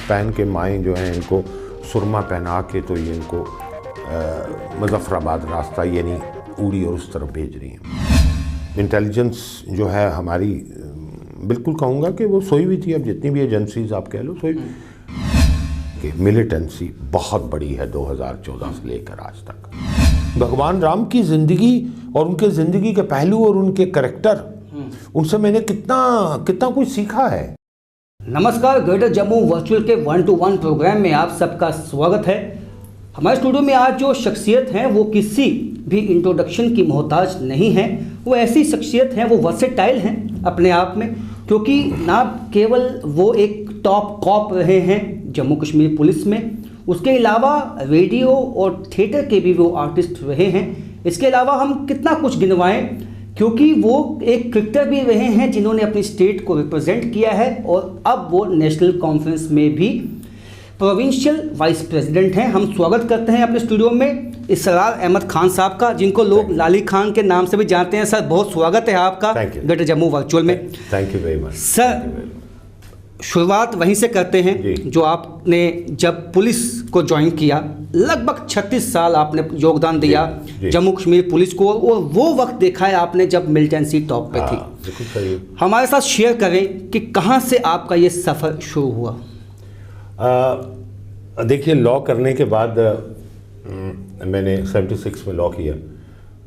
पहन के माएँ जो हैं इनको सुरमा पहना के तो ये इनको मुजफ्फराबाद रास्ता यानी उड़ी और उस तरफ भेज रही हैं। इंटेलिजेंस जो है हमारी बिल्कुल कहूँगा कि वो सोई हुई थी। अब जितनी भी एजेंसीज आप कह लो सोई कि मिलिटेंसी बहुत बड़ी है 2014 से लेकर आज तक। भगवान राम की ज़िंदगी और उनके ज़िंदगी के पहलू और उनके करैक्टर, उनसे मैंने कितना कुछ सीखा है। नमस्कार, ग्रेटर जम्मू वर्चुअल के 1-to-1 प्रोग्राम में आप सबका स्वागत है। हमारे स्टूडियो में आज जो शख्सियत हैं वो किसी भी इंट्रोडक्शन की मोहताज नहीं है। वो ऐसी शख्सियत हैं, वो वर्सेटाइल हैं अपने आप में, क्योंकि ना केवल वो एक टॉप कॉप रहे हैं जम्मू कश्मीर पुलिस में, उसके अलावा रेडियो और थिएटर के भी वो आर्टिस्ट रहे हैं। इसके अलावा हम कितना कुछ गिनवाएं, क्योंकि वो एक क्रिकेटर भी रहे हैं जिन्होंने अपनी स्टेट को रिप्रेजेंट किया है और अब वो नेशनल कॉन्फ्रेंस में भी प्रोविंशियल वाइस प्रेसिडेंट हैं। हम स्वागत करते हैं अपने स्टूडियो में इसरार अहमद खान साहब का, जिनको लोग लाली खान के नाम से भी जानते हैं। सर, बहुत स्वागत है आपका ग्रेटर जम्मू वर्चुअल में। Thank you very much sir. शुरुआत वहीं से करते हैं जो आपने जब पुलिस को ज्वाइन किया, लगभग 36 साल आपने योगदान दिया जम्मू कश्मीर पुलिस को, और वो वक्त देखा है आपने जब मिलिटेंसी टॉप पे थी। हमारे साथ शेयर करें कि कहाँ से आपका ये सफ़र शुरू हुआ। देखिए, लॉ करने के बाद मैंने 76 में लॉ किया।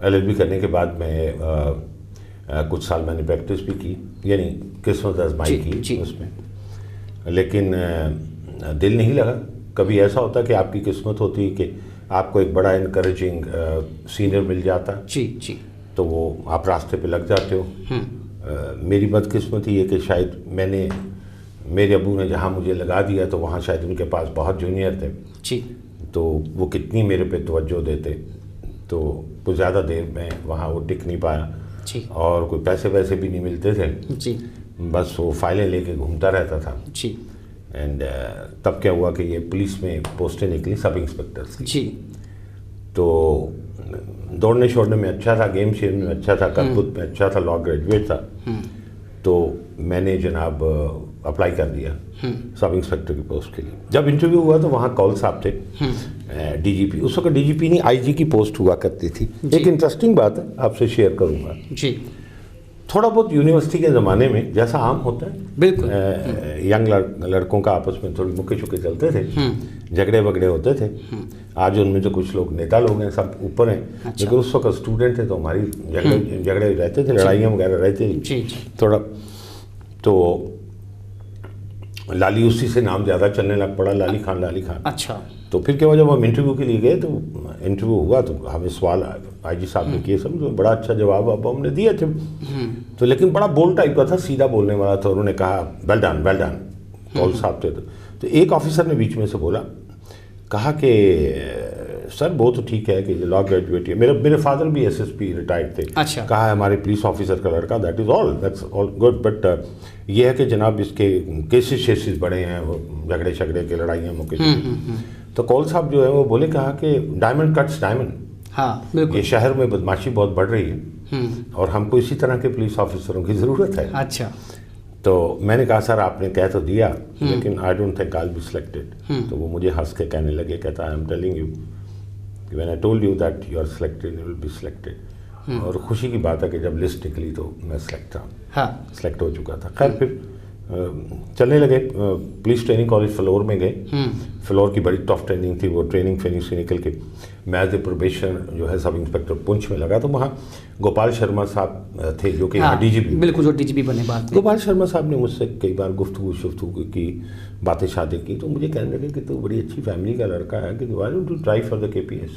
LLB करने के बाद मैं कुछ साल मैंने प्रैक्टिस भी की, यानी किस्मत आजमाई की उसमें, लेकिन दिल नहीं लगा। कभी ऐसा होता कि आपकी किस्मत होती कि आपको एक बड़ा इनकरेजिंग सीनियर मिल जाता जी, तो वो आप रास्ते पे लग जाते हो। मेरी बदकिस्मती है कि शायद मेरे अबू ने जहाँ मुझे लगा दिया तो वहाँ शायद उनके पास बहुत जूनियर थे जी, तो वो कितनी मेरे पे तवज्जो देते, तो कुछ ज़्यादा देर में वहाँ वो टिक नहीं पाया जी, और कोई पैसे वैसे भी नहीं मिलते थे जी, बस वो फाइलें लेके घूमता रहता था जी। एंड तब क्या हुआ कि ये पुलिस में पोस्टें निकली सब इंस्पेक्टर्स की जी। तो दौड़ने छोड़ने में अच्छा था, गेम शेम में अच्छा था, करतूत में अच्छा था, लॉ ग्रेजुएट था, तो मैंने जनाब अप्लाई कर दिया सब इंस्पेक्टर की पोस्ट के लिए। जब इंटरव्यू हुआ तो वहाँ कौल साहब थे, DGP, उस वक्त DGP नहीं IG की पोस्ट हुआ करती थी। एक इंटरेस्टिंग बात है, आपसे शेयर करूँगा जी। थोड़ा बहुत यूनिवर्सिटी के ज़माने में जैसा आम होता है, बिल्कुल, यंग लड़कों का आपस में थोड़ी मुक्के चुके चलते थे, झगड़े वगड़े होते थे। आज उनमें तो कुछ लोग नेता लोग हैं, सब ऊपर हैं, अच्छा। लेकिन उस वक्त स्टूडेंट थे तो हमारी झगड़े रहते थे, लड़ाइयाँ वगैरह रहती थी थोड़ा। तो लाली उसी से नाम ज़्यादा चलने लग पड़ा, लाली खान। अच्छा। तो फिर क्या हुआ, जब हम इंटरव्यू के लिए गए तो इंटरव्यू हुआ तो हमें सवाल IG साहब ने किए, समझो बड़ा अच्छा जवाब अब हमने दिए थे, तो लेकिन बड़ा बोल्ड टाइप का था, सीधा बोलने वाला था। उन्होंने कहा वेल डन, कौल साहब थे। तो एक ऑफिसर ने बीच में से बोला, कहा कि सर वो तो ठीक है कि लॉ ग्रेजुएट है, मेरे फादर भी SSP रिटायर्ड थे। अच्छा। कहा है हमारे पुलिस ऑफिसर का लड़का, दैट्स ऑल गुड, बट ये है कि जनाब इसके केसेस बड़े हैं, वो झगड़े के लड़ाइयाँ मुके। तो कौल साहब जो है वो बोले, कहा कि डायमंड कट्स डायमंड, हाँ बिल्कुल, ये शहर में बदमाशी बहुत बढ़ रही है और हमको इसी तरह के पुलिस ऑफिसरों की ज़रूरत है। अच्छा। तो मैंने कहा सर आपने कह तो दिया, लेकिन I don't think I will be selected. तो वो मुझे हंस के कहने लगे, कहता I am telling you when I told you that you are selected you will be selected. और खुशी की बात है कि जब लिस्ट निकली तो मैं सिलेक्ट हो चुका था। खैर फिर चलने लगे, पुलिस ट्रेनिंग कॉलेज फ्लोर में गए। फ्लोर की बड़ी टफ ट्रेनिंग थी, वो ट्रेनिंग से निकल के मैं एज ए प्रोबेशन जो है सब इंस्पेक्टर पुंछ में लगा। तो वहाँ गोपाल शर्मा साहब थे जो कि DGP, बिल्कुल, जो DGP बने बाद। गोपाल शर्मा साहब ने मुझसे कई बार गुफ्तगू की, बातें शादी की, तो मुझे कहने लगे कि तू बड़ी अच्छी फैमिली का लड़का है, कि why don't you try for the KPS,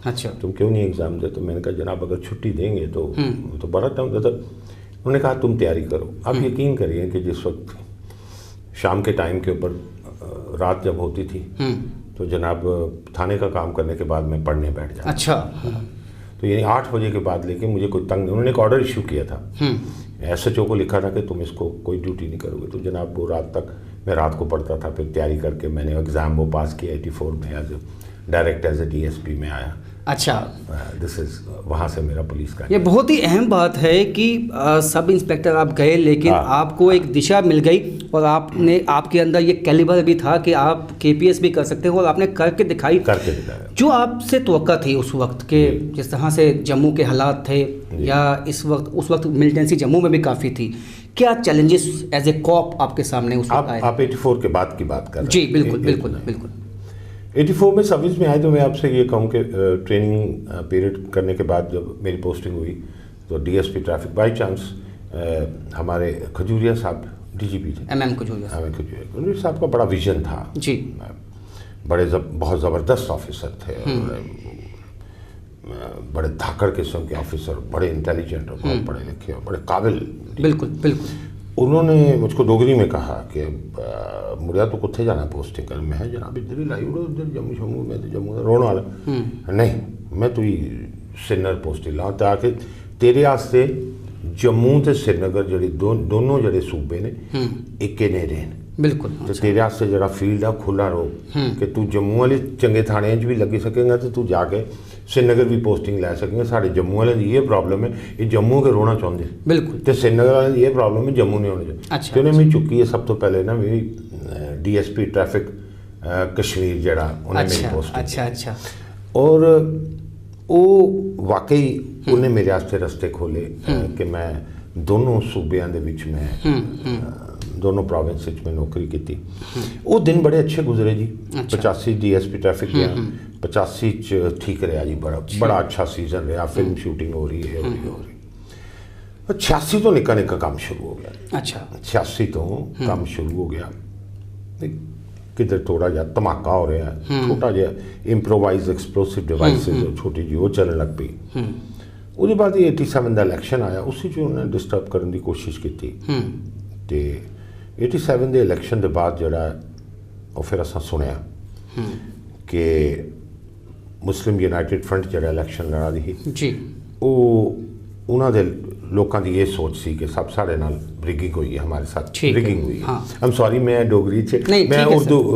अच्छा तुम क्यों नहीं एग्ज़ाम दे। तो मैंने कहा जनाब अगर छुट्टी देंगे तो बड़ा टाइम देता। उन्होंने कहा तुम तैयारी करो। आप यकीन करिए कि जिस वक्त शाम के टाइम के ऊपर रात जब होती थी तो जनाब थाने का काम करने के बाद मैं पढ़ने बैठ जाता। अच्छा। तो यानी 8 बजे के बाद लेके मुझे कोई तंग, उन्होंने एक ऑर्डर इशू किया था, SHO को लिखा था कि तुम इसको कोई ड्यूटी नहीं करोगे। तो जनाब वो रात तक मैं रात को पढ़ता था, फिर तैयारी करके मैंने एग्ज़ाम वो पास किया 84 में, as direct as a DSP में आया। अच्छा, दिस इज वहाँ से मेरा पुलिस का। ये बहुत ही अहम बात है कि सब इंस्पेक्टर आप गए, लेकिन आपको एक दिशा मिल गई और आपके अंदर ये कैलिबर भी था कि आप KPS भी कर सकते हो और आपने करके दिखाया। जो आपसे तवक्का थी उस वक्त के, जिस तरह से जम्मू के हालात थे, या उस वक्त मिलिटेंसी जम्मू में भी काफ़ी थी, क्या चैलेंजेस एज ए कॉप आपके सामने उस वक्त आए? आप 84 के बाद की बात कर रहे हैं? जी बिल्कुल बिल्कुल बिल्कुल। 84 में सर्विस में आए तो मैं आपसे ये कहूँ कि ट्रेनिंग पीरियड करने के बाद जब मेरी पोस्टिंग हुई तो DSP ट्रैफिक बाय चांस हमारे खजूरिया साहब DGP थे, MM खजूरिया साहब का बड़ा विजन था जी, बहुत ज़बरदस्त ऑफिसर थे, बड़े धाकड़ किस्म के ऑफिसर, बड़े इंटेलिजेंट और बहुत पढ़े लिखे और बड़े काबिल। बिल्कुल बिल्कुल। उन्होंने मुझको डोगरी में कहा कि मुड़िया तो कुत्थे जाना पोस्टिंग कर? मैं जनाब इधर ही लाई उड़ो, इधर जम्मू शम्मू में तो जम्मू रोने वाला नहीं, मैं तो श्रीनगर पोस्टिंग लाऊं ताकि तेरे आस्ते जम्मू ते श्रीनगर जड़ी दोनों जड़े सूबे ने इक्के ने रहन। बिल्कुल। तो तेरे आस्ते जरा फील्ड आ खुला रहो कि तू जम्मू वाले चंगे थाने भी लगी सकेगा तो तू जाके श्रीनगर भी पोस्टिंग लै सकेंगे। साढ़े जम्मू वाले ये प्रॉब्लम है, ये जम्मू के रोना चाहते बिल्कुल, तो श्रीनगर वाले ये प्रॉब्लम है जम्मू नहीं होने चाहिए। अच्छा, तो उन्हें मैं चुकी है सब तो पहले ना मेरी DSP ट्रैफिक कश्मीर जड़ा उन्हें मेरी पोस्टिंग। अच्छा अच्छा। और वो वाकई उन्हें मेरे आस्ते रस्ते खोले कि मैं दोनों सूबे दे विच मैं दोनों प्रोविंस में नौकरी की थी। वो दिन बड़े अच्छे गुजरे जी। 85 DSP ट्रैफिक गया, 85 ठीक रहा जी, बड़ा अच्छा सीजन रहा, फिल्म शूटिंग हो रही है। 86 तो निक्का निक्का काम शुरू हो गया। अच्छा, 86 तो काम शुरू हो गया, किधर थोड़ा जहा धमाका हो रहा है, छोटा जहा इंप्रोवाइज एक्सप्लोसिव डिवाइसेज छोटी जी वो चलने लग पई। उसके बाद 87 का इलैक्शन आया, उसी च उन्हें डिस्टर्ब करने की कोशिश की थी। तो 87 के इलैक्शन के बाद जड़ा और फिर असा सुनिया कि मुस्लिम यूनाइटेड फ्रंट जड़ा इलैक्शन लड़ा दी जी, उन्होंने लोगों की ये सोच सी कि सब साढ़े नाल रिगिंग हुई है, हमारे साथ रिगिंग हुई है। आई एम सॉरी, मैं डोगरी मैं उर्दू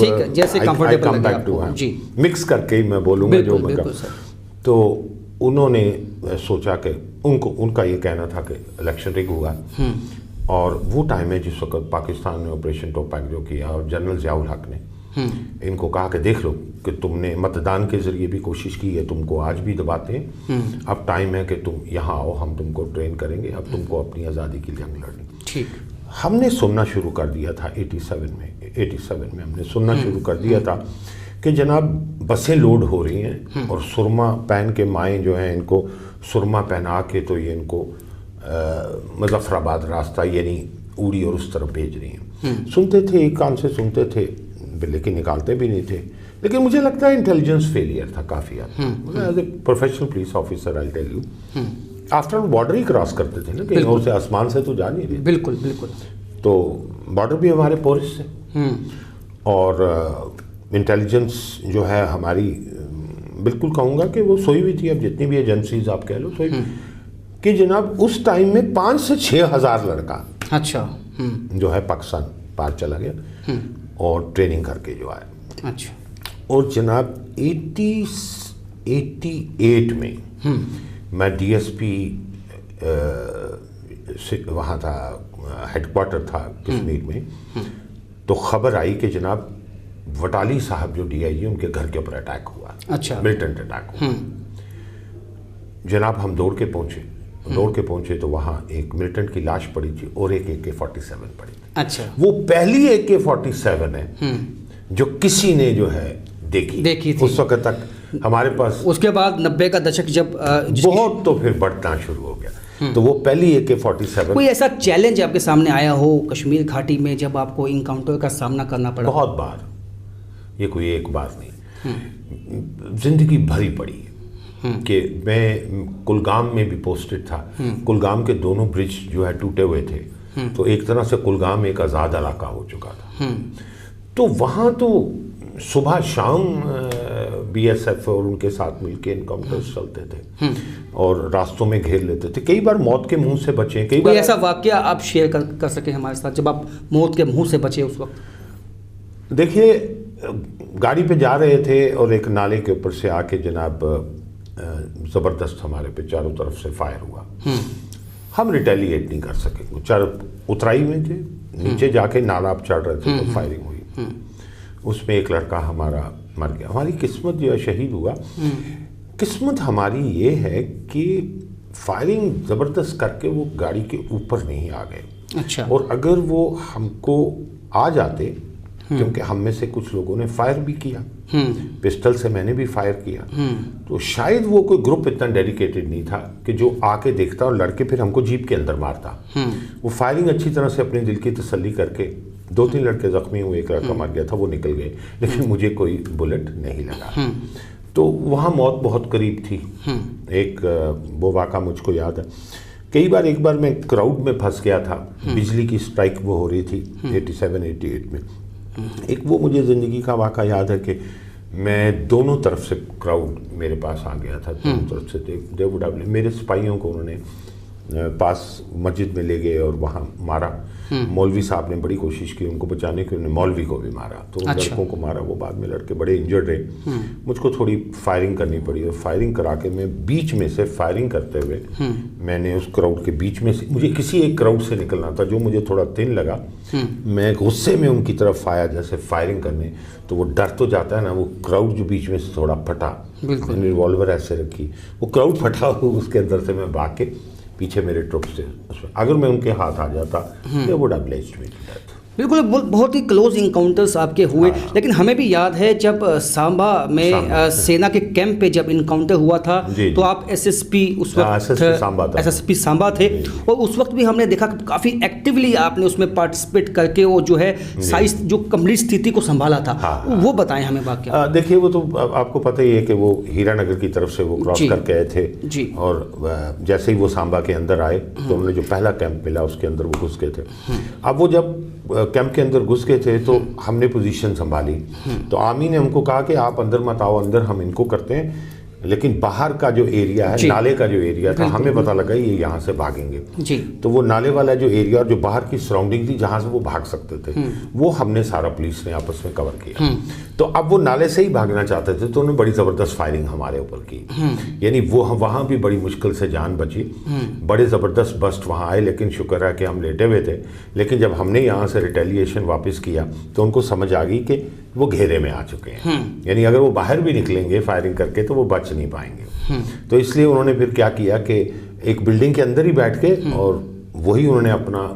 मिक्स करके ही मैं बोलूँगा जो मैं। तो उन्होंने सोचा कि उनका ये कहना था कि इलेक्शन रिग हुआ, और वो टाइम है जिस वक्त पाकिस्तान ने ऑपरेशन टोपैक जो किया और जनरल ज़ियाउल हक ने इनको कहा कि देख लो कि तुमने मतदान के ज़रिए भी कोशिश की है, तुमको आज भी दबाते हैं, अब टाइम है कि तुम यहाँ आओ, हम तुमको ट्रेन करेंगे, अब तुमको अपनी आज़ादी की जंग लड़नी। ठीक, हमने सुनना शुरू कर दिया था 87 में हमने सुनना शुरू कर दिया था कि जनाब बसें लोड हो रही हैं और सुरमा पहन के माएँ जो हैं इनको सुरमा पहना के तो ये इनको मुजफ्फराबाद रास्ता यानी उड़ी और उस तरफ भेज रही हैं। सुनते थे, एक कान से सुनते थे, लेकिन निकालते भी नहीं थे। लेकिन मुझे लगता है इंटेलिजेंस फेलियर था काफ़ी as a professional police officer I tell you, after all border ही क्रॉस करते थे ना, कहीं और से आसमान से तो जा नहीं रहे। बिल्कुल बिल्कुल। तो बॉर्डर भी हमारे पोर्स से और इंटेलिजेंस जो है हमारी, बिल्कुल कहूँगा कि वो सोई हुई थी। अब जितनी भी एजेंसीज आप कह लो सोई, कि जनाब उस टाइम में 5 से 6 हज़ार लड़का अच्छा जो है पाकिस्तान पार चला गया और ट्रेनिंग करके जो आया। अच्छा, और जनाब 88 में मैं DSP से वहाँ था, हेडक्वार्टर था कश्मीर में, तो खबर आई कि जनाब वटाली साहब जो DIG उनके घर के ऊपर अटैक हुआ। अच्छा, मिलिटेंट अटैक हुआ। जनाब हम दौड़ के पहुंचे तो वहाँ एक मिलिटेंट की लाश पड़ी थी और एक AK-47 पड़ी थी। अच्छा, वो पहली AK-47 है जो किसी ने जो है देखी थी। उस वक्त तक हमारे पास, उसके बाद 90 का दशक जब बहुत तो फिर बढ़ना शुरू हो गया, तो वो पहली AK-47। कोई ऐसा चैलेंज आपके सामने आया हो कश्मीर घाटी में जब आपको इनकाउंटर का सामना करना पड़ा? बहुत बार, ये कोई एक बार नहीं, जिंदगी भरी पड़ी कि मैं कुलगाम में भी पोस्टेड था। कुलगाम के दोनों ब्रिज जो है टूटे हुए थे, तो एक तरह से कुलगाम एक आज़ाद इलाका हो चुका था। तो वहाँ तो सुबह शाम BSF और उनके साथ मिलके इनकाउंटर्स चलते थे और रास्तों में घेर लेते थे। कई बार मौत के मुंह से बचे, कई बार ऐसा वाकया आप शेयर कर सके हमारे साथ जब आप मौत के मुंह से बचे उस वक्त? देखिए, गाड़ी पे जा रहे थे और एक नाले के ऊपर से आके जनाब ज़बरदस्त हमारे पे चारों तरफ से फायर हुआ। हम रिटेलिएट नहीं कर सके, चारों उतराई में थे, नीचे जाके नाला आप चढ़ रहे थे तो फायरिंग हुई। उसमें एक लड़का हमारा मर गया। हमारी किस्मत जो है शहीद हुआ। किस्मत हमारी ये है कि फायरिंग ज़बरदस्त करके वो गाड़ी के ऊपर नहीं आ गए। अच्छा। और अगर वो हमको आ जाते, क्योंकि हम में से कुछ लोगों ने फायर भी किया, पिस्टल से मैंने भी फायर किया, तो शायद वो कोई ग्रुप इतना डेडिकेटेड नहीं था कि जो आके देखता और लड़के फिर हमको जीप के अंदर मारता। वो फायरिंग अच्छी तरह से अपने दिल की तसल्ली करके, 2-3 लड़के जख्मी हुए, एक लड़का मर गया था, वो निकल गए, लेकिन मुझे कोई बुलेट नहीं लगा। तो वहाँ मौत बहुत करीब थी। एक वो वाक़ा मुझको याद है। कई बार, एक बार मैं क्राउड में फंस गया था, बिजली की स्ट्राइक वो हो रही थी 87-88 में। एक वो मुझे ज़िंदगी का वाक़ा याद है कि मैं दोनों तरफ से क्राउड मेरे पास आ गया था, दोनों तरफ से मेरे सिपाहियों को उन्होंने पास मस्जिद में ले गए और वहाँ मारा। मौलवी साहब ने बड़ी कोशिश की उनको बचाने की, उन्होंने मौलवी को भी मारा, तो उन लड़कों को मारा। वो बाद में लड़के बड़े इंजर्ड रहे। मुझको थोड़ी फायरिंग करनी पड़ी और फायरिंग करा के मैं बीच में से फायरिंग करते हुए मैंने उस क्राउड के बीच में से, मुझे किसी एक क्राउड से निकलना था जो मुझे थोड़ा थिन लगा। मैं गुस्से में उनकी तरफ आया जैसे फायरिंग करने, तो वो डर तो जाता है ना, वो क्राउड जो बीच में से थोड़ा फटा, मैंने रिवॉल्वर ऐसे रखी, वो क्राउड फटा, उसके अंदर से मैं भाग के पीछे मेरे ट्रुप्स थे उसमें, अगर मैं उनके हाथ आ जाता तो would have blessed me to death. बिल्कुल, बहुत ही क्लोज इनकाउंटर्स आपके हुए। लेकिन हमें भी याद है जब सांबा में सेना के कैंप पे जब इनकाउंटर हुआ था, तो आप एसएसपी उस वक्त एसएसपी सांबा थे, और उस वक्त भी हमने देखा कि काफ़ी एक्टिवली आपने उसमें पार्टिसिपेट करके वो जो है साइज जो कंप्लीट स्थिति को संभाला था। वो बताएं हमें वाकया। देखिए, वो तो आपको पता ही है कि वो हीरानगर की तरफ से वो क्रॉस करके आए थे जी, और जैसे ही वो सांबा के अंदर आए तो उन्हें जो पहला कैंप मिला उसके अंदर वो घुस गए थे। अब वो जब कैंप के अंदर घुस गए थे तो हमने पोजीशन संभाली, तो आर्मी ने हमको कहा कि आप अंदर मत आओ, अंदर हम इनको करते हैं, लेकिन बाहर का जो एरिया है, नाले का जो एरिया था, हमें पता लगा ये यहाँ से भागेंगे जी। तो वो नाले वाला जो एरिया और जो बाहर की सराउंडिंग थी जहाँ से वो भाग सकते थे, वो हमने सारा पुलिस ने आपस में कवर किया। तो अब वो नाले से ही भागना चाहते थे, तो उन्होंने बड़ी ज़बरदस्त फायरिंग हमारे ऊपर की, यानी वो वहाँ भी बड़ी मुश्किल से जान बची। बड़े ज़बरदस्त बस्ट वहाँ आए, लेकिन शुक्र है कि हम लेटे हुए थे। लेकिन जब हमने यहाँ से रिटेलिएशन वापस किया तो उनको समझ आ गई कि वो घेरे में आ चुके हैं, यानी अगर वो बाहर भी निकलेंगे फायरिंग करके तो वो बच नहीं पाएंगे। तो इसलिए उन्होंने फिर क्या किया कि एक बिल्डिंग के अंदर ही बैठ के, और वही उन्होंने अपना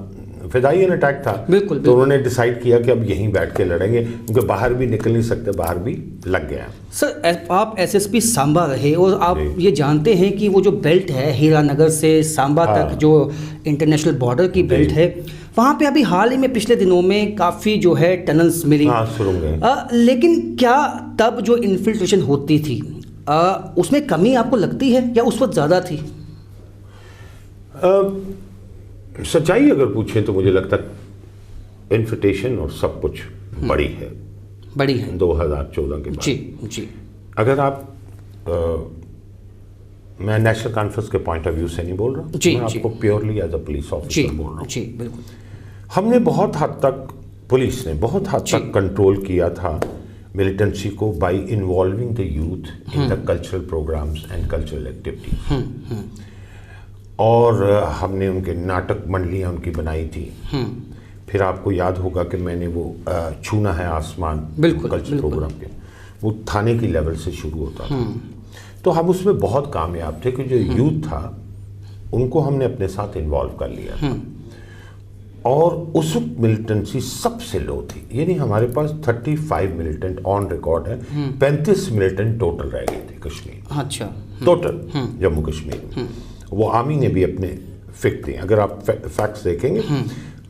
फिदायन अटैक था, बिल्कुल, तो उन्होंने डिसाइड किया कि अब यहीं बैठ के लड़ेंगे, क्योंकि बाहर भी निकल नहीं सकते, बाहर भी लग गया। सर, आप एसएसपी सांबा रहे और आप ये जानते हैं कि वो जो बेल्ट है हीरानगर से सांबा तक, जो इंटरनेशनल बॉर्डर की बेल्ट है, वहाँ पे अभी हाल ही में पिछले दिनों में काफ़ी जो है टनल्स मिली। लेकिन क्या तब जो इन्फिल्ट्रेशन होती थी उसमें कमी आपको लगती है या उस वक्त ज़्यादा थी? सच्चाई अगर पूछें तो मुझे लगता है इन्फिल्ट्रेशन और सब कुछ बड़ी है 2014 के बाद। जी जी। अगर आप मैं नेशनल कॉन्फ्रेंस के पॉइंट ऑफ व्यू से नहीं बोल रहा, मैं आपको purely as a police officer बोल रहा हूँ। जी बिल्कुल। हमने बहुत हद तक, पुलिस ने बहुत हद तक कंट्रोल किया था मिलिटेंसी को by involving the youth in the cultural programmes and cultural activities. और हमने उनके नाटक मंडलियाँ उनकी बनाई थी। फिर आपको याद होगा कि मैंने वो छूना है आसमान कल्चरल प्रोग्राम के, वो थाने की लेवल से शुरू होता था। तो हम उसमें बहुत कामयाब थे कि जो यूथ था उनको हमने अपने साथ इन्वॉल्व कर लिया था। और उस वक्त मिलिटेंसी सबसे लो थी, यानी हमारे पास 35 मिलिटेंट ऑन रिकॉर्ड है, 35 मिलिटेंट टोटल रह गए थे कश्मीर। अच्छा। टोटल जम्मू कश्मीर में। वो आर्मी ने भी अपने फिक्स थे, अगर आप फैक्ट्स देखेंगे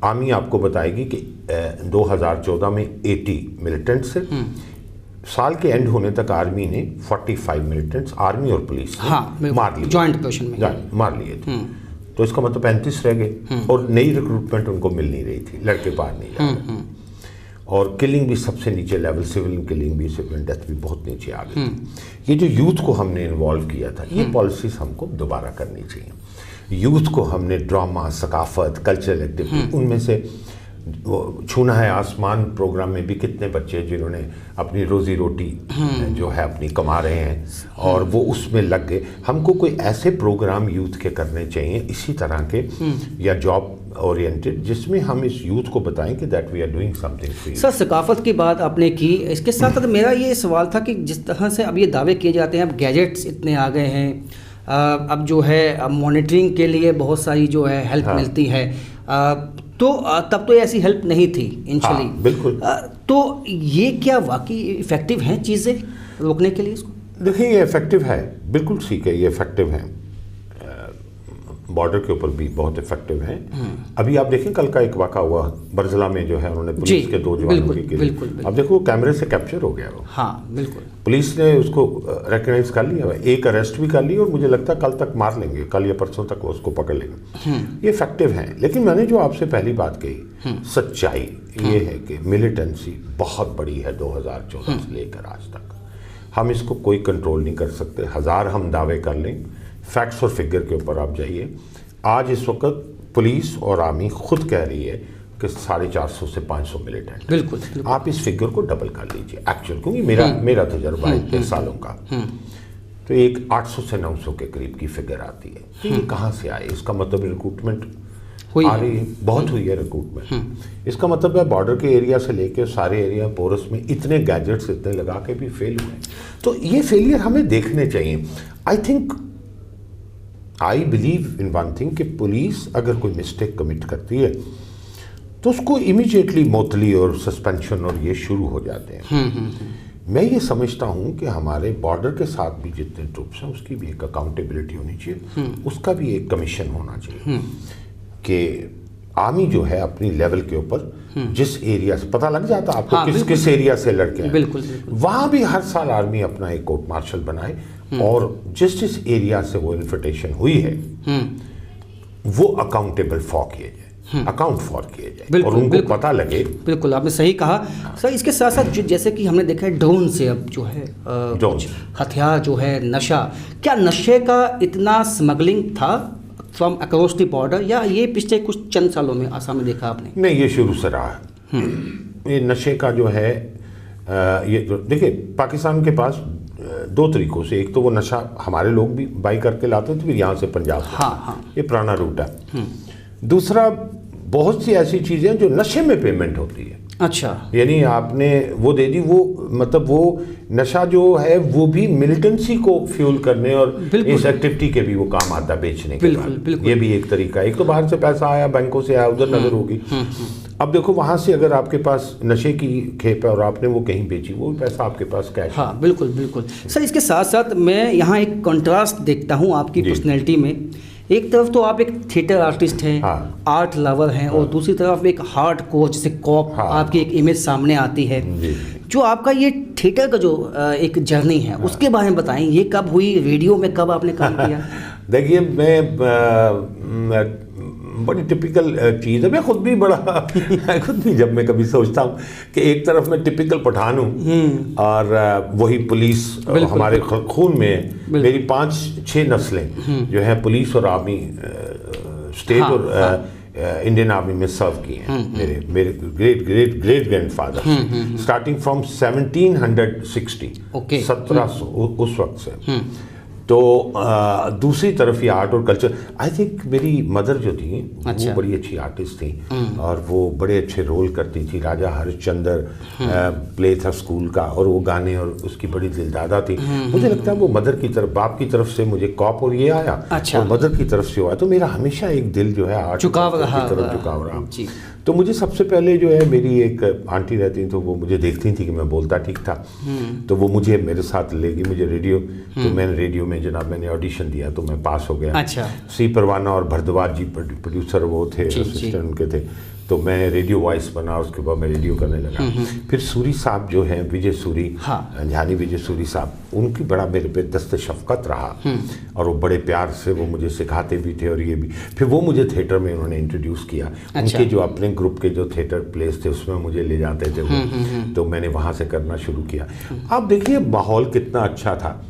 आर्मी आपको बताएगी कि 2014 में 80 मिलिटेंट्स थे, साल के एंड होने तक आर्मी ने 45 मिलिटेंट्स, आर्मी और पुलिस मार लिए, जॉइंट ऑपरेशन में मार लिए थे। तो इसका मतलब 35 रह गए, और नई रिक्रूटमेंट उनको मिल नहीं रही थी, लड़के बाहर नहीं जा रहे। और किलिंग भी सबसे नीचे लेवल, सिविल किलिंग भी, सिविल डेथ भी बहुत नीचे आ गई। ये जो यूथ को हमने इन्वॉल्व किया था, ये पॉलिसीज हमको दोबारा करनी चाहिए। यूथ को हमने ड्रामा, सकाफत, कल्चरल एक्टिविटी, उनमें से छूना है आसमान प्रोग्राम में भी कितने बच्चे जिन्होंने अपनी रोजी रोटी जो है अपनी कमा रहे हैं और वो उसमें लग गए। हमको कोई ऐसे प्रोग्राम यूथ के करने चाहिए इसी तरह के या जॉब ओरिएंटेड जिसमें हम इस यूथ को बताएं कि that we are doing something for you. Sir, सकाफत की बात आपने की, इसके साथ साथ मेरा ये सवाल था कि जिस तरह से अब ये दावे किए जाते हैं, अब गैजेट्स इतने आ गए हैं, अब जो है मॉनिटरिंग के लिए बहुत सारी जो है हेल्प मिलती है, तो तब तो ऐसी हेल्प नहीं थी इनिशियली। बिल्कुल। तो ये क्या वाकई इफ़ेक्टिव हैं चीज़ें रोकने के लिए इसको? देखिए ये इफेक्टिव है, बिल्कुल ठीक है, ये इफेक्टिव है, बॉर्डर के ऊपर भी बहुत इफेक्टिव है। अभी आप देखें कल का एक वाक़ा हुआ बरजला में जो है उन्होंने पुलिस के 2 जवानों की बिल्कुल। अब देखो कैमरे से कैप्चर हो गया वो। हाँ बिल्कुल। पुलिस ने उसको रिकग्नाइज कर लिया, एक अरेस्ट भी कर ली और मुझे लगता है कल तक मार लेंगे, कल या परसों तक वो उसको पकड़ लेंगे। ये इफेक्टिव है। लेकिन मैंने जो आपसे पहली बात कही, सच्चाई ये है कि मिलिटेंसी बहुत बड़ी है 2014 से लेकर आज तक। हम इसको कोई कंट्रोल नहीं कर सकते, 1000 हम दावे कर लें, फैक्ट्स और फिगर के ऊपर आप जाइए। आज इस वक्त पुलिस और आर्मी खुद कह रही है कि 450 से 500 मिलिटेंट। बिल्कुल। आप इस फिगर को डबल कर लीजिए एक्चुअल, क्योंकि मेरा तजुर्बा है 30 सालों का, तो एक 800 से 900 के करीब की फिगर आती है। तो ये कहाँ से आए? इसका मतलब रिक्रूटमेंट आ रही है, बहुत हुई है रिक्रूटमेंट। इसका मतलब है बॉर्डर के एरिया से लेकर सारे एरिया पोरस में इतने गैजेट्स इतने लगा के भी फेल हुए। तो ये फेलियर हमें देखने चाहिए। I believe in one thing कि पुलिस अगर कोई मिस्टेक कमिट करती है तो उसको इमीडिएटली मुअत्तली और सस्पेंशन और ये शुरू हो जाते हैं। मैं ये समझता हूँ कि हमारे बॉर्डर के साथ भी जितने ट्रूप्स हैं उसकी भी एक अकाउंटेबिलिटी होनी चाहिए, उसका भी एक कमीशन होना चाहिए कि आर्मी जो है अपनी लेवल के ऊपर जिस एरिया से पता लग जाता आपको किस एरिया से लड़के हैं, बिल्कुल। वहाँ भी हर साल आर्मी अपना एक कोर्ट मार्शल बनाए और जिस एरिया से वो इन्फिल्ट्रेशन हुई है वो अकाउंटेबल फॉर किए जाए, अकाउंट फॉर किए जाए और उनको पता लगे। बिल्कुल, आपने सही कहा सर। इसके साथ साथ जैसे कि हमने देखा है ड्रोन से अब जो है हथियार जो है, नशा, क्या नशे का इतना स्मगलिंग था फ्रॉम अक्रॉस द बॉर्डर या ये पिछले कुछ चंद सालों में आसाम में देखा आपने? नहीं, ये शुरू से रहा है। ये नशे का जो है ये देखिए पाकिस्तान के पास 2 तरीकों से, एक तो वो नशा हमारे लोग भी बाई करके लाते थे फिर यहाँ से पंजाब से, ये पुराना रूट है। दूसरा बहुत सी ऐसी चीज़ें जो नशे में पेमेंट होती है। अच्छा, यानी आपने वो दे दी, वो मतलब वो नशा जो है वो भी मिलिटेंसी को फ्यूल करने और इस एक्टिविटी के भी वो काम आता बेचने के बाद। ये भी एक तरीका है। एक तो बाहर से पैसा आया, बैंकों से आया, उधर नजर होगी। अब देखो वहाँ से अगर आपके पास नशे की खेप है और आपने वो कहीं बेची, वो पैसा आपके पास कैश। हाँ बिल्कुल बिल्कुल सर। इसके साथ साथ मैं यहाँ एक कंट्रास्ट देखता हूँ आपकी पर्सनैलिटी में। एक तरफ तो आप एक थिएटर आर्टिस्ट हैं, आर्ट लवर हैं, और दूसरी तरफ एक हार्ड कोर जैसे कॉप आपकी एक इमेज सामने आती है। जो आपका ये थिएटर का जो एक जर्नी है उसके बारे में बताएं, ये कब हुई, रेडियो में कब आपने काम किया? देखिए मैं बड़ी टिपिकल चीज़ है, मैं खुद भी जब मैं कभी सोचता हूँ कि एक तरफ मैं टिपिकल पठान हूँ और वही पुलिस हमारे खून में, मेरी 5-6 नस्लें जो है पुलिस और आर्मी, स्टेट और इंडियन आर्मी में सर्व किए हैं। मेरे ग्रेट ग्रैंडफादर स्टार्टिंग फ्रॉम 1760 1700 उस वक्त से। तो दूसरी तरफ ये आर्ट और कल्चर, आई थिंक मेरी मदर जो थी वो बड़ी अच्छी आर्टिस्ट थी और वो बड़े अच्छे रोल करती थी। राजा हरिश्चंद्र प्ले था स्कूल का और वो गाने, और उसकी बड़ी दिलदादा थी। मुझे लगता है वो मदर की तरफ, बाप की तरफ से मुझे कॉप और ये आया, और मदर की तरफ से हुआ, तो मेरा हमेशा एक दिल जो है आर्ट की तरफ झुकाव रहा। तो मुझे सबसे पहले जो है मेरी एक आंटी रहती तो वो मुझे देखती थी कि मैं बोलता ठीक था, तो वो मुझे मेरे साथ लेगी मुझे रेडियो, तो मैंने रेडियो में जनाब मैंने ऑडिशन दिया तो मैं पास हो गया। अच्छा। सी परवाना और भरद्वाज जी प्रोड्यूसर वो थे, असिस्टेंट उनके थे, तो मैं रेडियो वॉइस बना, उसके बाद मैं रेडियो करने लगा। फिर सूरी साहब जो हैं, विजय सूरी, झानी विजय सूरी साहब, उनकी बड़ा मेरे पे दस्त शफकत रहा और वो बड़े प्यार से वो मुझे सिखाते भी थे और ये भी। फिर वो मुझे थिएटर में उन्होंने इंट्रोड्यूस किया। उनके जो अपने ग्रुप के जो थिएटर प्लेस थे उसमें मुझे ले जाते थे वो, तो मैंने वहाँ से करना शुरू किया। अब देखिए माहौल कितना अच्छा था।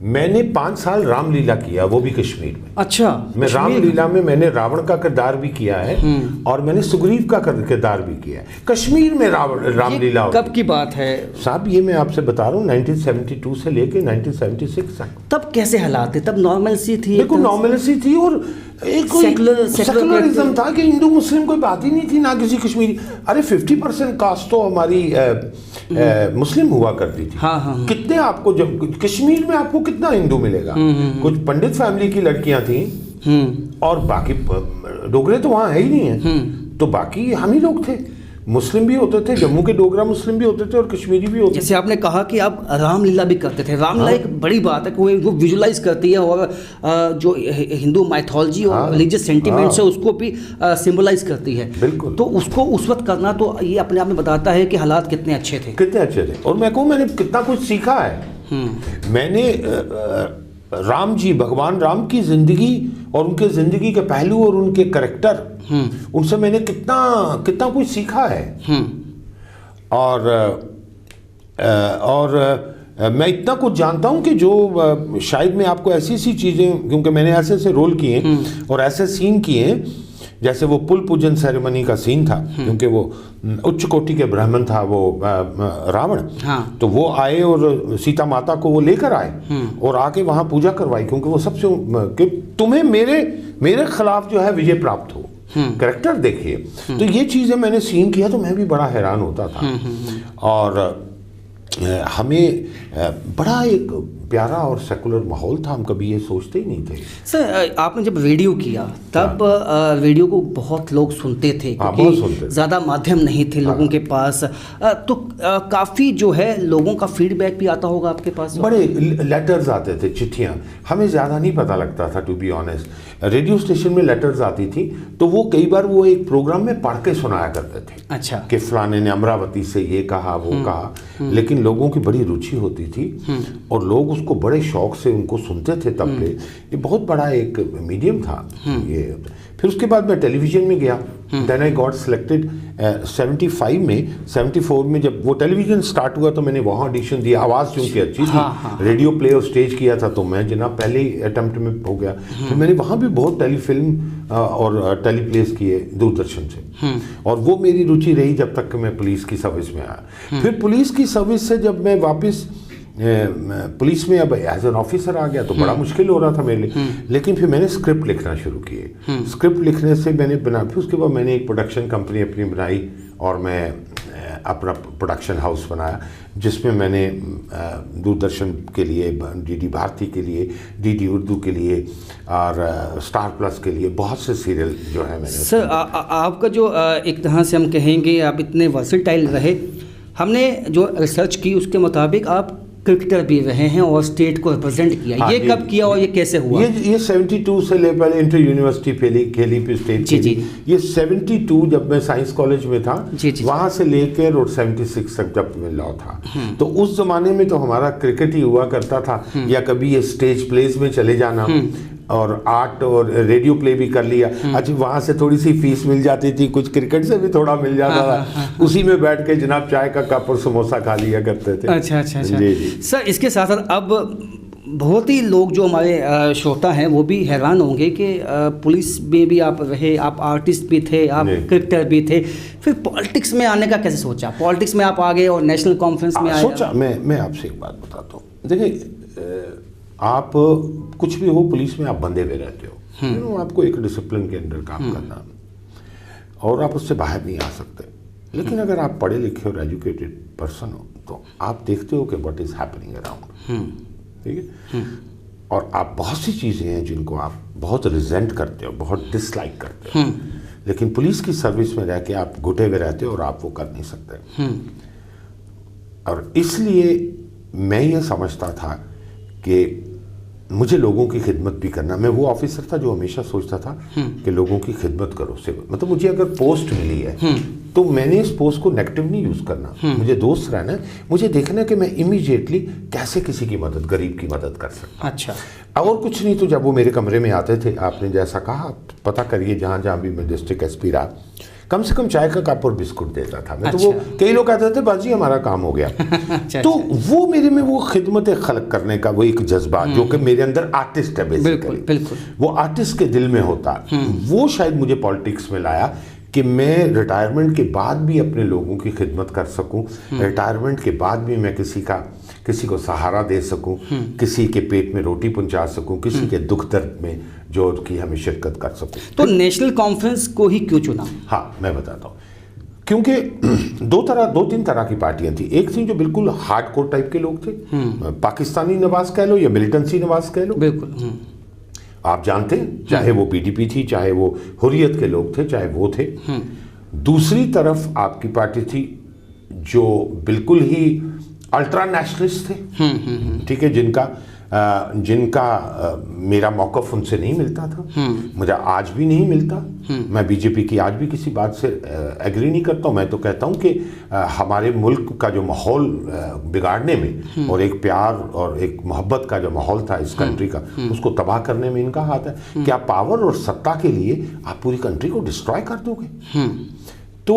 मैंने 5 साल रामलीला किया, वो भी कश्मीर में। अच्छा, मैं रामलीला में मैंने रावण का किरदार भी किया है और मैंने सुग्रीव का किरदार भी किया है कश्मीर में। रामलीला कब की बात है साहब? ये मैं आपसे बता रहा हूँ 1972 से लेके 1976 तक। तब कैसे हालात थे? तब नॉर्मल सी थी, बिल्कुल नॉर्मल सी थी और एक सेकुलरिज्म था कि हिंदू मुस्लिम कोई बात ही नहीं थी, ना किसी कश्मीरी। अरे 50% कास्ट तो हमारी मुस्लिम हुआ करती थी। हाँ। कितने आपको, जब कश्मीर में आपको कितना हिंदू मिलेगा? कुछ पंडित फैमिली की लड़कियां थी और बाकी डोगरे तो वहां है ही नहीं है, तो बाकी हम ही लोग थे। मुस्लिम भी होते थे, जम्मू के डोगरा मुस्लिम भी होते थे और कश्मीरी भी होते थे। जैसे आपने कहा कि आप रामलीला भी करते थे। रामलीला एक बड़ी बात है, कोई वो विजुलाइज करती है और जो हिंदू माइथोलॉजी और रिलीजियस सेंटिमेंट्स है उसको भी सिंबलाइज करती है। बिल्कुल। तो उसको उस वक्त करना तो ये अपने आप में बताता है कि हालात कितने अच्छे थे, कितने अच्छे थे। और मैं कहूँ मैंने कितना कुछ सीखा है। मैंने राम जी, भगवान राम की जिंदगी और उनके जिंदगी के पहलू और उनके करैक्टर, उनसे मैंने कितना कुछ सीखा है। और मैं इतना कुछ जानता हूं कि जो शायद मैं आपको ऐसी चीजें, क्योंकि मैंने ऐसे रोल किए और ऐसे सीन किए, जैसे वो पुल पूजन सेरेमनी का सीन था, क्योंकि वो उच्च कोटि के ब्राह्मण था वो रावण। हाँ। तो वो आए और सीता माता को वो लेकर आए और आके वहां पूजा करवाई, क्योंकि वो सबसे कि तुम्हें मेरे खिलाफ जो है विजय प्राप्त हो। कैरेक्टर देखिए। तो ये चीजें मैंने सीन किया तो मैं भी बड़ा हैरान होता था। और हमें बड़ा एक प्यारा और सेकुलर माहौल था, हम कभी ये सोचते ही नहीं थे। सर, आपने जब रेडियो किया तब रेडियो को बहुत लोग सुनते थे, क्योंकि ज़्यादा माध्यम नहीं थे लोगों के पास। तो काफ़ी जो है लोगों का फीडबैक भी आता होगा आपके पास? बड़े लेटर्स आते थे, चिट्ठियाँ। हमें ज़्यादा नहीं पता लगता था, to be honest. Radio station में लेटर्स आती थी तो वो कई बार वो एक प्रोग्राम में पढ़ के सुनाया करते थे। अच्छा। कि फलाने ने अमरावती से ये कहा, वो कहा। लेकिन लोगों की बड़ी रुचि होती थी और लोग उसको बड़े शौक से उनको सुनते थे तब से। ये बहुत बड़ा एक मीडियम था ये। फिर उसके बाद मैं टेलीविज़न में गया। देन आई गॉट सिलेक्टेड 74 में जब वो टेलीविज़न स्टार्ट हुआ तो मैंने वहाँ ऑडिशन दिया। आवाज़ चूँकि अच्छी थी, रेडियो प्ले और स्टेज किया था, तो मैं जनाब पहले ही अटेम्प्ट में हो गया। फिर मैंने वहाँ भी बहुत टेलीफिल्म और टेलीप्लेस किए दूरदर्शन से। और वो मेरी रुचि रही जब तक कि मैं पुलिस की सर्विस में आया। फिर पुलिस की सर्विस से जब मैं वापस पुलिस में अब एज एन ऑफिसर आ गया तो बड़ा मुश्किल हो रहा था मेरे लिए। लेकिन फिर मैंने स्क्रिप्ट लिखना शुरू किए। स्क्रिप्ट लिखने से मैंने बना, फिर उसके बाद मैंने एक प्रोडक्शन कंपनी अपनी बनाई और मैं अपना प्रोडक्शन हाउस बनाया, जिसमें मैंने दूरदर्शन के लिए, डीडी भारती के लिए, डीडी उर्दू के लिए और स्टार प्लस के लिए बहुत से सीरियल जो है मैंने। सर, आपका जो एक तरह से हम कहेंगे आप इतने वर्सेटाइल रहे। हमने जो रिसर्च की उसके मुताबिक आप क्रिकेटर भी रहे हैं और स्टेट को रिप्रेजेंट किया। हाँ, ये कब किया और ये कैसे हुआ? ये 72 से ले, पहले इंटर यूनिवर्सिटी खेली फिर स्टेट खेली। ये 72 जब मैं साइंस कॉलेज में था, वहाँ से लेकर और 76 तक जब मैं लॉ था, तो उस जमाने में तो हमारा क्रिकेट ही हुआ करता था, या कभी ये स्टेज प्लेस में चले जाना और आर्ट और रेडियो प्ले भी कर लिया। अच्छा, वहाँ से थोड़ी सी फीस मिल जाती थी, कुछ क्रिकेट से भी थोड़ा मिल जाता था। उसी में बैठ के जनाब चाय का कप और समोसा खा लिया करते थे। अच्छा। जी। सर, इसके साथ साथ अब बहुत ही लोग जो हमारे श्रोता हैं वो भी हैरान होंगे कि पुलिस में भी आप रहे, आप आर्टिस्ट भी थे, आप क्रिकेटर भी थे, फिर पॉलिटिक्स में आने का कैसे सोचा? पॉलिटिक्स में आप आ गए और नेशनल कॉन्फ्रेंस में आए। सोचा, मैं आपसे एक बात बताता हूँ। देखिए, आप कुछ भी हो, पुलिस में आप बंधे हुए रहते हो। आपको एक डिसिप्लिन के अंदर काम करना और आप उससे बाहर नहीं आ सकते। लेकिन अगर आप पढ़े लिखे और एजुकेटेड पर्सन हो तो आप देखते हो कि व्हाट इज हैपनिंग अराउंड, ठीक है। और आप बहुत सी चीज़ें हैं जिनको आप बहुत रिजेंट करते हो, बहुत डिसलाइक करते हो, लेकिन पुलिस की सर्विस में रह के आप घुटे हुए रहते हो और आप वो कर नहीं सकते। और इसलिए मैं ये समझता था कि मुझे लोगों की खिदमत भी करना। मैं वो ऑफिसर था जो हमेशा सोचता था कि लोगों की खिदमत करो, मतलब मुझे अगर पोस्ट मिली है तो मैंने इस पोस्ट को नेगेटिव नहीं यूज़ करना। मुझे दोस्त रहना है, मुझे देखना है कि मैं इमीडिएटली कैसे किसी की मदद, गरीब की मदद कर सकता। अच्छा। और कुछ नहीं तो जब वो मेरे कमरे में आते थे, आपने जैसा कहा, पता करिए जहाँ जहाँ भी मैं डिस्ट्रिक्ट एसपी रहा, कम से कम चाय का कप और बिस्कुट देता था मैं। तो वो कई लोग कहते थे बाजी हमारा काम हो गया। तो वो मेरे में वो खिदमत खल्क करने का वो एक जज्बा जो कि मेरे अंदर आर्टिस्ट है बेसिकली, बिल्कुल वो आर्टिस्ट के दिल में होता, वो शायद मुझे पॉलिटिक्स में लाया कि मैं रिटायरमेंट के बाद भी अपने लोगों की खिदमत कर सकूं, रिटायरमेंट के बाद भी मैं किसी को सहारा दे सकूं, किसी के पेट में रोटी पहुंचा सकूं, किसी के दुख दर्द में जो कि हमें शिरकत कर सकूं। तो नेशनल कॉन्फ्रेंस को ही क्यों चुना? हाँ, मैं बताता हूँ। क्योंकि दो तीन तरह की पार्टियां थी। एक थी जो बिल्कुल हार्डकोर टाइप के लोग थे, पाकिस्तानी नवाज कह लो या मिलिटेंसी नवाज कह लो, बिल्कुल आप जानते हैं, चाहे वो पीडीपी थी, चाहे वो हुर्रियत के लोग थे, चाहे वो थे। दूसरी तरफ आपकी पार्टी थी जो बिल्कुल ही अल्ट्रा नेशनलिस्ट थे, ठीक है, जिनका मेरा मौक़िफ़ उनसे नहीं मिलता था, मुझे आज भी नहीं मिलता। मैं बीजेपी की आज भी किसी बात से एग्री नहीं करता हूँ। मैं तो कहता हूँ कि हमारे मुल्क का जो माहौल बिगाड़ने में और एक प्यार और एक मोहब्बत का जो माहौल था इस कंट्री का, उसको तबाह करने में इनका हाथ है। क्या पावर और सत्ता के लिए आप पूरी कंट्री को डिस्ट्रॉय कर दोगे? तो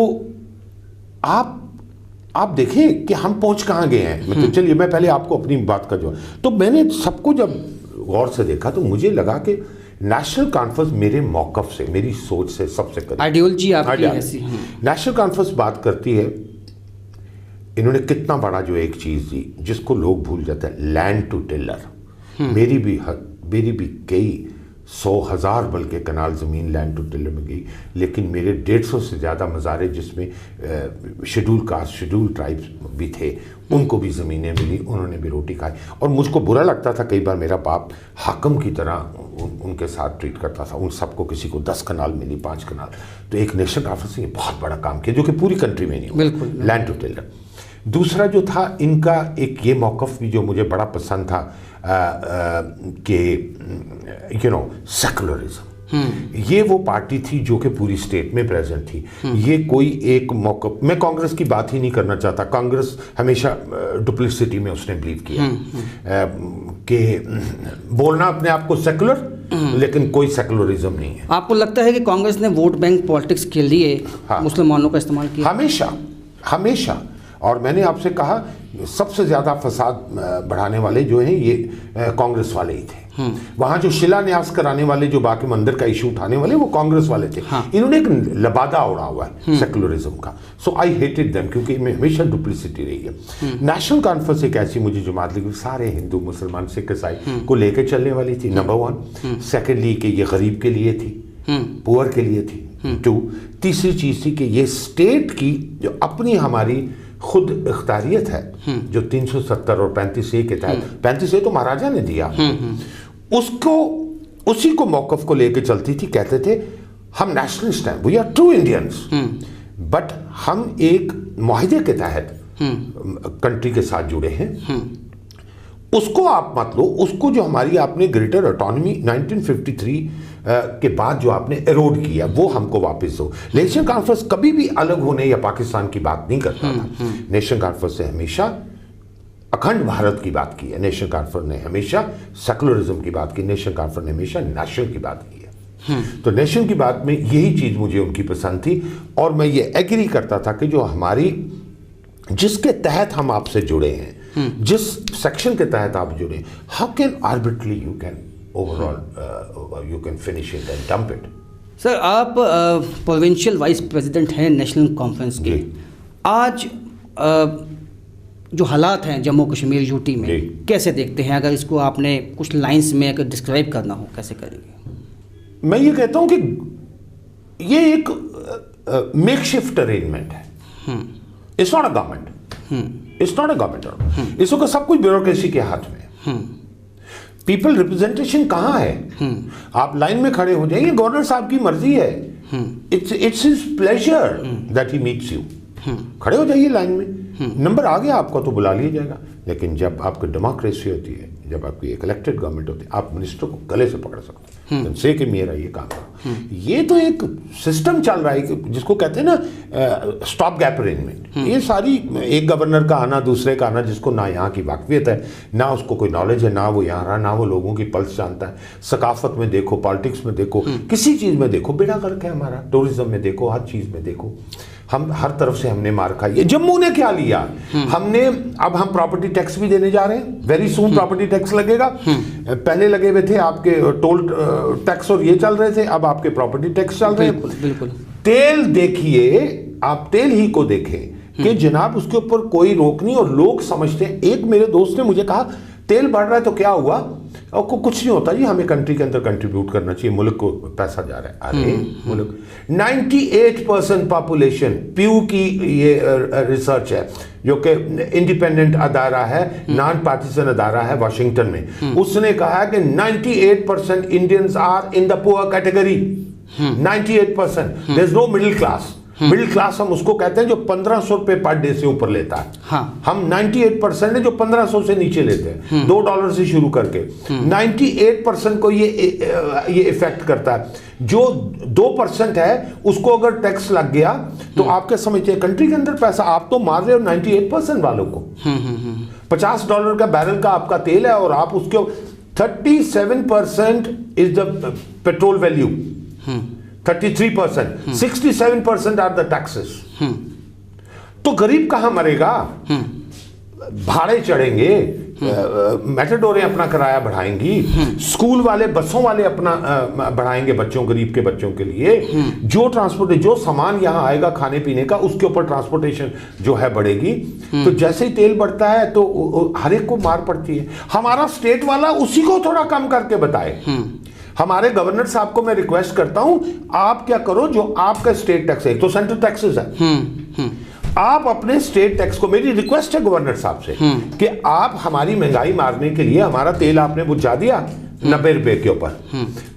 आप देखें कि हम पहुंच कहाँ गए हैं। मतलब चलिए मैं पहले आपको अपनी बात का जो, तो मैंने सबको जब गौर से देखा तो मुझे लगा कि नेशनल कॉन्फ्रेंस मेरे मौक़िफ़ से, मेरी सोच से सबसे करीब, आइडियोलॉजी आपकी ऐसी। नेशनल कॉन्फ्रेंस बात करती है, इन्होंने कितना बड़ा जो एक चीज़ दी जिसको लोग भूल जाते हैं, लैंड टू टिलर। मेरी भी कई 100,000 बल्कि कनाल ज़मीन लैंड टू टिलर में गई, लेकिन मेरे 150 से ज़्यादा मज़ारे जिसमें शेड्यूल कास्ट, शेड्यूल ट्राइब्स भी थे, उनको भी ज़मीनें मिली, उन्होंने भी रोटी खाई। और मुझको बुरा लगता था कई बार, मेरा बाप हाकम की तरह उनके साथ ट्रीट करता था। उन सबको किसी को 10 कनाल मिली, 5 कनाल। तो एक नेशनल कॉन्फ्रेंस ने बहुत बड़ा काम किया जो कि पूरी कंट्री में नहीं हुआ, बिल्कुल लैंड टू टिलर। दूसरा जो था इनका एक ये मौक़िफ़ भी जो मुझे बड़ा पसंद था कि सेकुलरिज्म। ये वो पार्टी थी जो कि पूरी स्टेट में प्रेजेंट थी। ये कोई एक मौक़िफ़, मैं कांग्रेस की बात ही नहीं करना चाहता। कांग्रेस हमेशा डुप्लिसिटी में उसने बिलीव किया कि बोलना अपने आप को सेकुलर, लेकिन कोई सेकुलरिज्म नहीं है। आपको लगता है कि कांग्रेस ने वोट बैंक पॉलिटिक्स के लिए मुसलमानों का इस्तेमाल किया? हमेशा। और मैंने आपसे कहा सबसे ज़्यादा फसाद बढ़ाने वाले जो हैं ये कांग्रेस वाले ही थे। वहाँ जो शिलान्यास कराने वाले, जो बाकी मंदिर का इशू उठाने वाले, वो कांग्रेस वाले थे। इन्होंने एक लबादा उड़ा हुआ है सेकुलरिज्म का। सो आई हेटेड देम, क्योंकि इनमें हमेशा डुप्लिसिटी रही है। नेशनल कॉन्फ्रेंस एक ऐसी मुझे जमात लगी, सारे हिंदू, मुसलमान, सिख, ईसाई को लेकर चलने वाली थी, नंबर 1। सेकेंडली कि ये गरीब के लिए थी, पुअर के लिए थी, 2। तीसरी चीज़ थी कि ये स्टेट की जो अपनी हमारी खुद इख्तियारियत है, जो 370 और 35A के तहत, 35A तो महाराजा ने दिया, उसी को मौक़िफ़ को लेके चलती थी। कहते थे हम नेशनलिस्ट हैं, we are true Indians, but हम एक मुआहदे के तहत कंट्री के साथ जुड़े हैं। उसको आप मत लो, उसको जो हमारी आपने ग्रेटर ऑटोनॉमी 1953 के बाद जो आपने एरोड किया, वो हमको वापस दो। नेशनल कॉन्फ्रेंस कभी भी अलग होने या पाकिस्तान की बात नहीं करता था। नेशनल कॉन्फ्रेंस ने हमेशा अखंड भारत की बात की है। नेशनल कॉन्फ्रेंस ने हमेशा सेकुलरिज्म की बात की। नेशनल कॉन्फ्रेंस ने हमेशा नेशनल की बात की है। तो नेशनल की बात में यही चीज़ मुझे उनकी पसंद थी, और मैं ये एग्री करता था कि जो हमारी, जिसके तहत हम आपसे जुड़े हैं, जिस सेक्शन के तहत आप जुड़े, how can arbitrarily you can overall you can finish it and dump it. Sir, आप प्रोविंशियल वाइस प्रेसिडेंट हैं नेशनल कॉन्फ्रेंस के। आज जो हालात हैं जम्मू कश्मीर, यूटी में, कैसे देखते हैं? अगर इसको आपने कुछ लाइंस में अगर डिस्क्राइब करना हो, कैसे करेंगे? मैं ये कहता हूँ कि ये एक मेकशिफ्ट अरेंजमेंट है। It's not a government, it's not a government. इस वक्त सब कुछ ब्यूरोक्रेसी के हाथ में है। पीपल रिप्रेजेंटेशन कहाँ है? आप लाइन में खड़े हो जाइए, गवर्नर साहब की मर्जी है, it's his pleasure that he meets you. खड़े हो जाइए लाइन में, नंबर आ गया आपका तो बुला लिया जाएगा। लेकिन जब आपकी डेमोक्रेसी होती है, जब आपकी एक इलेक्टेड गवर्नमेंट होती है, आप मिनिस्टर को गले से पकड़ सकते हैं, से कि मेरा ये काम है। ये तो एक सिस्टम चल रहा है जिसको कहते हैं ना स्टॉप गैप अरेंजमेंट। ये सारी एक गवर्नर का आना, दूसरे का आना, जिसको ना यहाँ की वाकफियत है, ना उसको कोई नॉलेज है, ना वो यहाँ रहा, ना वो लोगों की पल्स जानता है। सकाफत में देखो, पॉलिटिक्स में देखो, किसी चीज़ में देखो, बेड़ा गर्क है हमारा। टूरिज्म में देखो, हर चीज़ में देखो, हम हर तरफ से हमने मार खाई है। जम्मू ने क्या लिया हमने, अब हम प्रॉपर्टी टैक्स भी देने जा रहे हैं, वेरी सून प्रॉपर्टी टैक्स लगेगा। पहले लगे हुए थे आपके टोल टैक्स और ये चल रहे थे, अब आपके प्रॉपर्टी टैक्स चल रहे हैं। बिल्कुल। तेल देखिए, आप तेल ही को देखें कि जनाब उसके ऊपर कोई रोक नहीं, और लोग समझते हैं। एक मेरे दोस्त ने मुझे कहा तेल बढ़ रहा है तो क्या हुआ, और कुछ नहीं होता जी, हमें कंट्री के अंदर कंट्रीब्यूट करना चाहिए, मुल्क को पैसा जा रहा है। अरे मुल्क 98% पॉपुलेशन, प्यू की ये रिसर्च है जो कि इंडिपेंडेंट अदारा है, नॉन पार्टीजन अदारा है वाशिंगटन में, उसने कहा है कि 98% Indians are in the poor category. 98%, there is no middle class. Middle class हम उसको कहते हैं जो 1500 रुपए पर डे से ऊपर लेता है। हाँ। हम 98% है जो 1500 से नीचे लेते हैं, $2 से शुरू करके। 98% को ये इफेक्ट करता है। जो 2% है उसको अगर टैक्स लग गया तो आपके समझते हैं कंट्री के अंदर पैसा आप तो मार रहे हो 98% वालों को। $50 का बैरल का आपका तेल है और आप उसके 37% is the petrol value, 33%, 67% are the taxes. तो गरीब कहां मरेगा? भाड़े चढ़ेंगे, मेटाडोरें अपना किराया बढ़ाएंगी, स्कूल वाले, बसों वाले अपना बढ़ाएंगे बच्चों, गरीब के बच्चों के लिए। जो ट्रांसपोर्ट, जो सामान यहां आएगा खाने पीने का, उसके ऊपर ट्रांसपोर्टेशन जो है बढ़ेगी। तो जैसे ही तेल बढ़ता है तो हर एक को मार पड़ती है। हमारा स्टेट वाला उसी को थोड़ा कम करके बताए। हमारे गवर्नर साहब को मैं रिक्वेस्ट करता हूं, आप क्या करो, जो आपका स्टेट टैक्स है, तो सेंट्रल टैक्सेस है, आप अपने स्टेट टैक्स को, मेरी रिक्वेस्ट है गवर्नर साहब से कि आप हमारी महंगाई मारने के लिए, हमारा तेल आपने बुझा दिया 90 रुपए के ऊपर,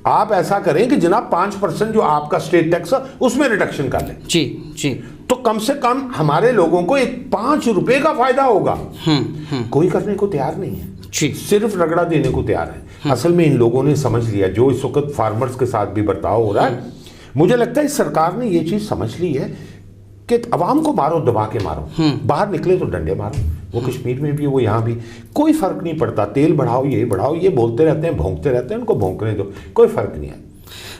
आप ऐसा करें कि जनाब 5% जो आपका स्टेट टैक्स है उसमें रिडक्शन कर लें। जी जी। तो कम से कम हमारे लोगों को एक 5 रुपए का फायदा होगा। कोई करने को तैयार नहीं है, सिर्फ रगड़ा देने को तैयार है। असल में इन लोगों ने समझ लिया, जो इस वक्त फार्मर्स के साथ भी बर्ताव हो रहा है, मुझे लगता है इस सरकार ने ये चीज समझ ली है कि अवाम को मारो, दबा के मारो, बाहर निकले तो डंडे मारो। वो कश्मीर में भी, वो यहाँ भी, कोई फर्क नहीं पड़ता। तेल बढ़ाओ, ये बढ़ाओ, ये बोलते रहते हैं, भौंकते रहते हैं, उनको भौंकने दो, कोई फर्क नहीं है।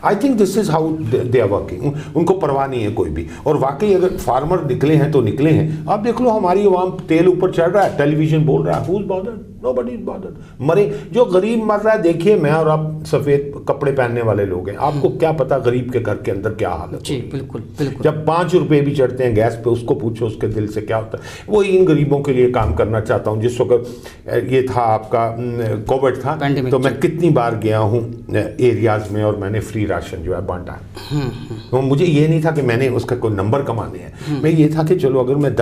I think this is how they are working. उनको परवाह नहीं है कोई भी। और वाकई अगर फार्मर निकले हैं तो निकले हैं। आप देख लो, हमारी अवाम, तेल ऊपर चढ़ रहा है, टेलीविजन बोल रहा है, who is bothered? Nobody is bothered. मरे, जो गरीब मर रहा है, देखिए, मैं और आप सफेद कपड़े पहनने वाले लोग हैं, आपको क्या पता गरीब के घर के अंदर क्या हालत जी, बिल्कुल बिल्कुल। जब 5 रुपए भी चढ़ते हैं गैस पे, उसको पूछो उसके दिल से क्या होता है। वो इन गरीबों के लिए काम करना चाहता हूँ। जिस वक्त ये था आपका कोविड था, तो मैं कितनी बार गया हूँ एरियाज में और मैंने फ्री राशन जो है बांटा है। तो मुझे ये नहीं था कि मैंने उसका कोई नंबर कमाने हैं, मैं ये था कि चलो अगर मैं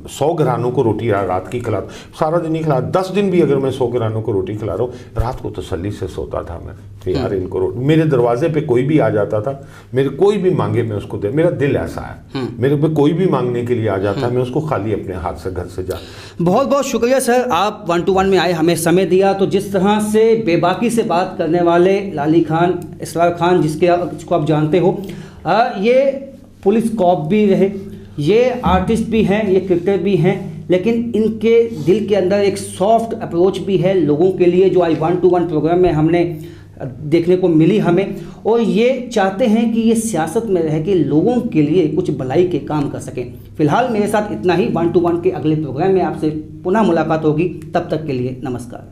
100 घरानों को रोटी रात की खिला, सारा दिन नहीं खिला, 10 दिन भी अगर मैं 100 घरानों को रोटी खिला रहा हूँ, रात को तसल्ली से सोता था मैं कि यार इनको मेरे दरवाजे पे कोई भी आ जाता था, मेरे कोई भी मांगे मैं उसको दे। मेरा दिल ऐसा है, मेरे पे कोई भी मांगने के लिए आ जाता है, मैं उसको खाली अपने हाथ से घर से जा। बहुत बहुत शुक्रिया सर, आप 1 to 1 में आए, हमें समय दिया। तो जिस तरह से बेबाकी से बात करने वाले लाली खान, इसरार खान, जिसको आप जानते हो, ये पुलिस कॉप भी रहे, ये आर्टिस्ट भी हैं, ये क्रिकेटर भी हैं, लेकिन इनके दिल के अंदर एक सॉफ्ट अप्रोच भी है लोगों के लिए, जो आज 1 to 1 प्रोग्राम में हमने देखने को मिली हमें। और ये चाहते हैं कि ये सियासत में रह के लोगों के लिए कुछ भलाई के काम कर सकें। फिलहाल मेरे साथ इतना ही। 1 to 1 के अगले प्रोग्राम में आपसे पुनः मुलाकात होगी, तब तक के लिए नमस्कार।